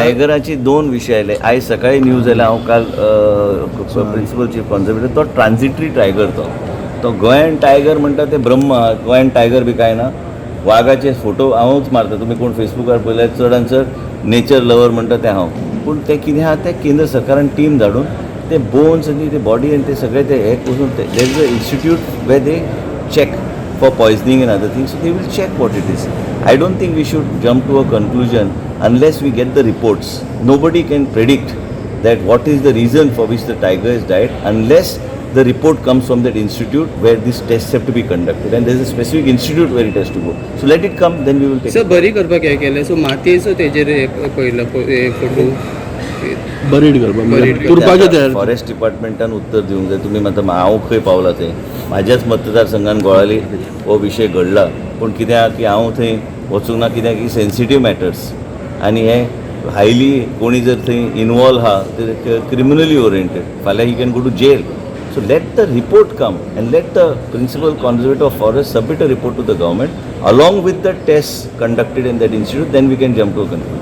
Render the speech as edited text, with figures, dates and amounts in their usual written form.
टायगराची दोन विशय आयले. आयज सकाळी न्यूज आयला. हांव काल प्रिंसिपल चीफ कॉन्झर्वेटर तो ट्रान्झिटरी टायगर तो गोंयान टायगर म्हणटा ते ब्रह्म आहा. गोंयान टायगर बी काय ना. वाघाचे फोटो हांवूच मारता. तुमी कोण फेसबुकार पळयल्यार चडान चड नेचर लवर म्हणटा ते हांव. पूण ते कितें आहा ते केंद्र सरकारान टीम धाडून ते बोन्स आनी ते बॉडी आनी ते सगळे ते हे करून there is a institute way they check for poisoning and other things, so they will check what it is. I don't think we should jump to a conclusion unless we get the reports. Nobody can predict that what is the reason for which the tiger has died unless the report comes from that institute where these tests have to be conducted, and there is a specific institute where it has to go. So let it come, then we will take sir बरी करपाक हें केलें. So मातयेचो तेजेर पयलो photo buried करपाक तुरपाचे ते forest डिपार्टमेंटान उत्तर दिवंक जाय. तुमी म्हणटा हांव खंय पावला थंय. म्हाज्याच मतदारसंघान गोळाली हो विशय घडला. पूण कित्याक की हांव थंय वचूंक ना, कित्याक की सेन्सिटीव मॅटर्स आनी हे हायली कोणी जर थंय इनवॉल्व आहा ते क्रिमिनली ओरिएंटेड. फाल्यां he can go to jail. So let the report come and let the principal conservator of forest submit a report to the government along with the tests conducted in that institute. Then we can jump to a conclusion.